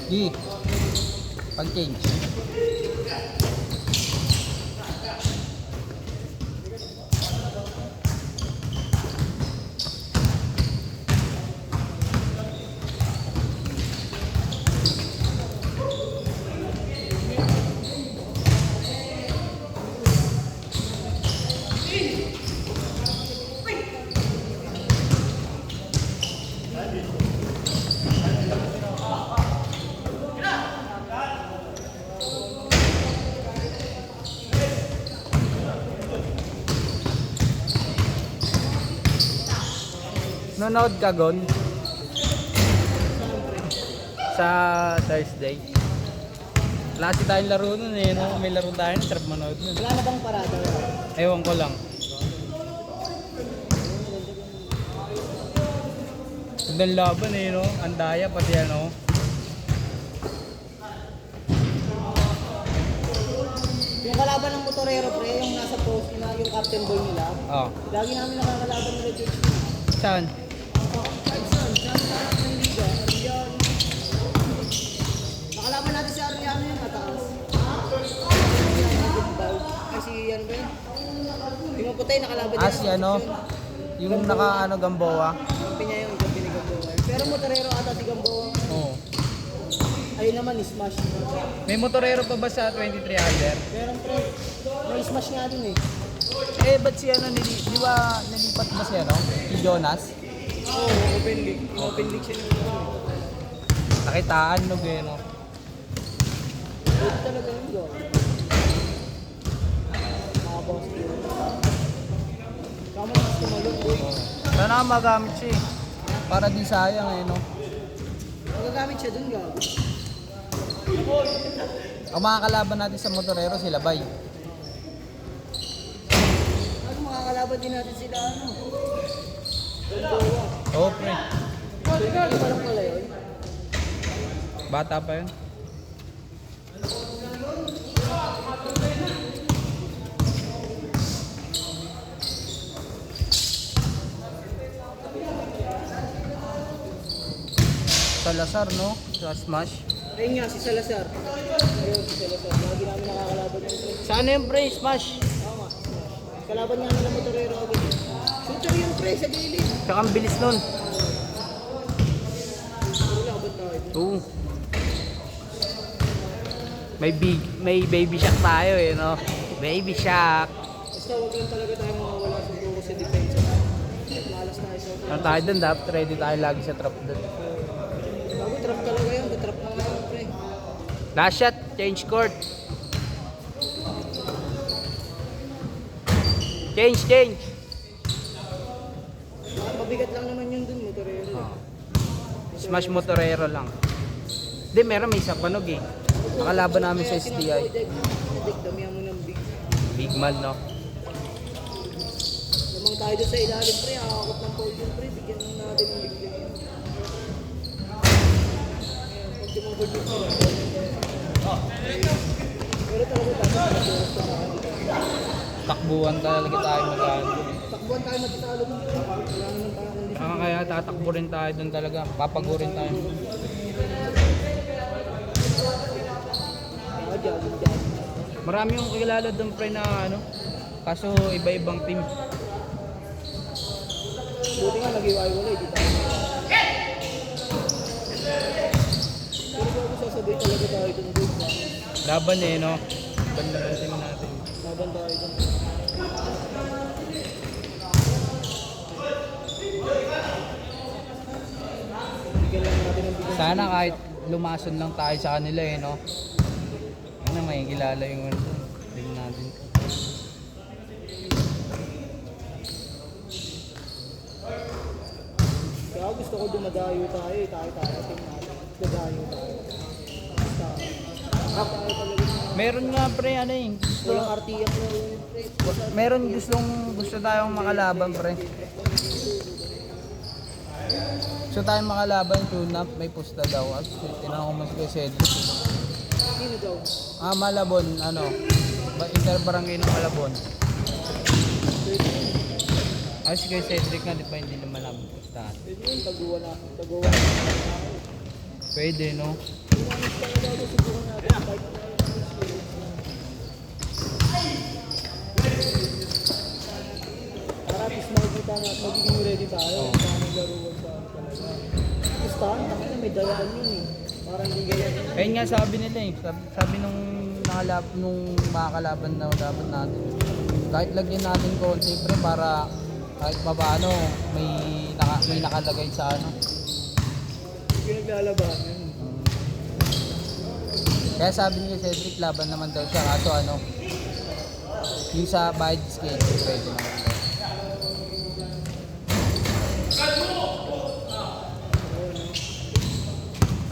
Di. Pag-change. Nanonood ka, Gon? Sa Thursday. Last tayong laro nun eh, no? May laro tayo, sarap manood nun. Wala na bang parada? Ewan ko lang. Gandang laban eh, no? Andaya, pati ano. Yung kalaban ng motorero, pre, yung nasa post na yung captain boy nila. Oh. Lagi namin nakakalaban nila dito. Saan? Saan ng liga? Arian. Nakalaban natin si Ariano yung mataas. Ay si ano ba yun? Yung maputay nakalaban Ah, si ano? Yung naka ano, Gamboa. Kampi niya yung kampi ni Gamboa. Pero motorero ata si Gamboa. Oo. Ayun naman, smash. May motorero pa ba sa 2300? Pero pre, may smash nga din eh. Eh, ba't si ano, di ba nilipat ba si ano? Si Jonas? Oo, open league. Open league siya nung ano. Nakitaan no, no? Good talaga yun doon. Mga boss yun. Kama na si Malong boy. Sana magamit siya eh. Para di sayang eh, no? Magagamit siya dun gaw. Ang mga kalaban natin sa motorero, sila Bay. Ano makakalaban din natin sila ano? Gamboa. Oo, pre. Hindi pa lang pala yun. Bata pa yun. Salazar, no? Sa Smash. Ayun nga, si Salazar. Ayun, si Salazar. Lagi namin nakakalaban yung pre. Saan yung pre? Smash? Tama. Kalaban nga nila motorero agad. Shooter yung pre sa gilid. Tsaka ang bilis nun. Wala, ba't tayo? Oo. May baby shark tayo eh, no? Baby shark. Basta wag lang talaga tayo mawawala sa buko sa depensa. Malas tayo sa Ano tayo dun? Dapat ready tayo lagi sa trap dun. bago trap talaga yun. Trap na nga yun, pre. Last shot, change court. Change. Mabigat lang naman yun dun, motorero. Smash motorero lang. Hindi, meron may isa panog eh. Nakalaban namin sa STI. Damihan mo ng big. Big man, no? Lamang tayo doon sa ilalim, pre. Akakot ng pole yun, pre. Bigyan lang natin ng big yun. Pag tumabod yung pre. Pero talaga dapat maturos na natin. Takbuhan talaga tayo mag-ano. Takbuhan tayo matatalo mo. Wala naman tayo kondisyon. Kaya tatakbo rin tayo dun talaga. Papagurin tayo. Jogging. Marami yung kilala dun pre na ano. Kaso iba-ibang team. Buti nga nag-iwalay, di tayo. Pero bago sasabihin talaga tayo dun doon. Laban eh, no? Banda ng team natin. Laban tayo dun. Bigyan lang natin ng bigyan. Sana kahit lumason lang tayo sa kanila eh, no? Ano, may kilala yung ano, team natin. Kaya gusto ko dumadayo tayo, tayo, team natin. Dadayo tayo. Basta, tayo talaga. Meron nga pre, ano eh. Walang RTM na yun, pre. Meron gusto tayong makalaban pre. Gusto tayong makalaban, tune up, may pusta daw. At tinanong ko mas kay Cedric. Sino daw? Malabon, ano, interbarangay ng Malabon. Ay, si kay Cedric nga, di ba hindi naman namin pustahan. Pwede yun, taguwa na. Taguwa na. Pwede, no? Dynamics talaga ako siguro natin. Kahit na para at least makikita na magiging ready tayo. Para maglaruan sa ano talaga. Gustahan, takay na may dayaan yun eh. Parang hindi ganyan. Ayun nga sabi nila eh. Sabi nung nung mga kalaban na dapat natin. Kahit lagyan natin konti pre para kahit paano may nakalagay sa ano. Hindi naglalaban yun. Kaya sabi niya Cedric laban naman daw siya kaso ano yung sa bayad schedule pwede naman daw.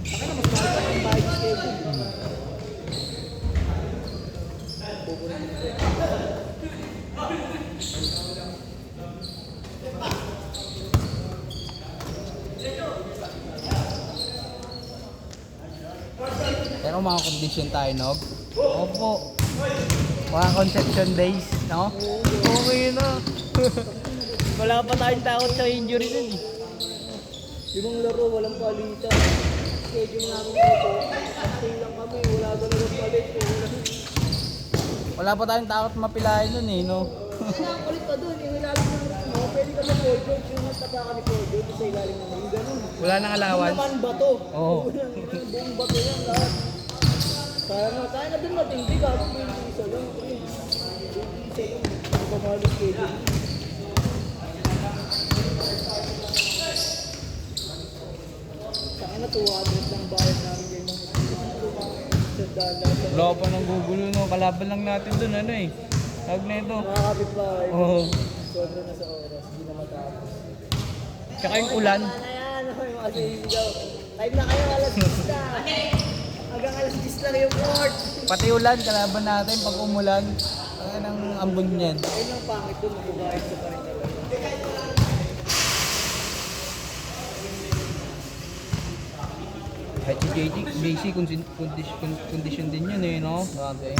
Saka na mas makita yung bayad schedule. Pupunin ko. Pero mga condition tayo, Nog. Opo. Mga conception days, no? Okay na. Wala pa tayong takot sa injury dun eh. Ibang laro, walang palitan. Schedule namin dito. Acting lang kami, wala talagang palit. Wala pa tayong takot mapilayan dun eh, no? Kaya ang kulit ka doon, yung ilalim ng roof mo, pwede ka mag-Paul George, yung matapa ka ni Paul George sa ilalim ng yung ganun. Wala nang Yung allowance. naman bato. Oo. Buong bato yan lahat. Kaya na din matindi ka, yung isa lang. Yung isa lang. Ang pamahalos schedule. Saka na 200 lang bayad namin kayo ng Wala pa nang gugulo, no? Kalaban lang natin dun, ano eh. Tawag na ito. makakapit pa eh. Oo. Sobra na sa oras, hindi na matapos. Tsaka yung ulan. Tama na yan, yung mga sisigaw. Time na kayo, alas 10 na. Hanggang alas 10 lang yung court. Pati ulan, kalaban natin pag umulan. Kaya nang ambon niyan. Ayun ang pangit doon, magbabayad ka pa rin talaga. Kahit si JC, condition din yun eh, no? Grabe.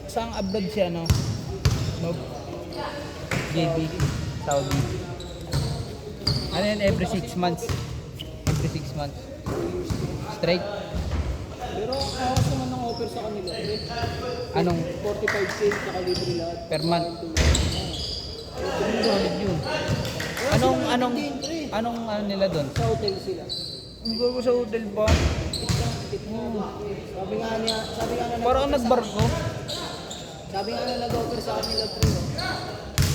Sang abroad siya, no? Nog? JB, Saudi. Ano yan, every 6 months? Every 6 months. Straight? Pero ang oras naman ng offer sa kanila, eh, Anong 45k sa libre lahat. per month? Solid yun. Anong ano nila doon? Sa hotel sila. Ang gago sa hotel ba? Sabi nga na Parang nagbarko. Sabi nga na nag-offer sa kanila pre, no?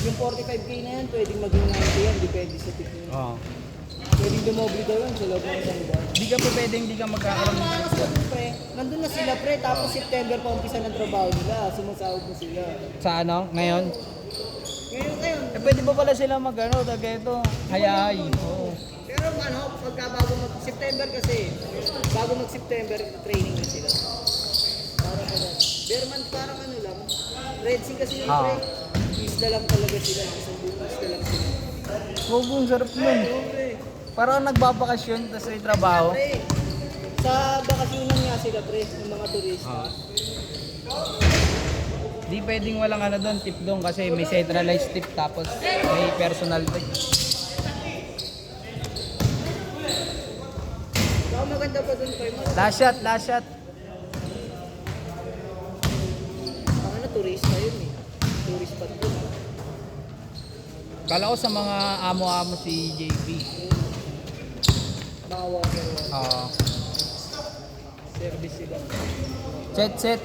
Yung 45k na yan, pwedeng maging 90 yan, depende sa tip nyo. Oo. Pwedeng dumoble daw yan sa loob ng isang buwan. Di ka pa pwedeng di ka magkakaroon ng Tapos ano pre, nandun na sila pre, tapos September pa umpisa ng trabaho nila, sumasahod na sila. sa ano, ngayon. Ngayon, Eh pwede ba pala sila mag-ano, taga ito, hayahay. Oo. pero ano, pagka bago mag-September kasi, bago mag-September, training na sila. Para ka lang. Bearman parang ano lang, Red Sea kasi yung pre, isla lang talaga sila, isang buong isla lang sila. Gogo, ang sarap nun. Oo, pre. Parang nagbabakasyon, tapos may trabaho. Pre, sa bakasyonan nga sila pre, ng mga turista. Di pwedeng walang ano doon, tip doon kasi may centralized tip tapos may personal tip. Baka maganda pa dun pre, Last shot, last shot. baka na turista yun eh. Tourist spot dun. Kala ko sa mga amo-amo si JP. Mga water. Oo. Service sila. Set.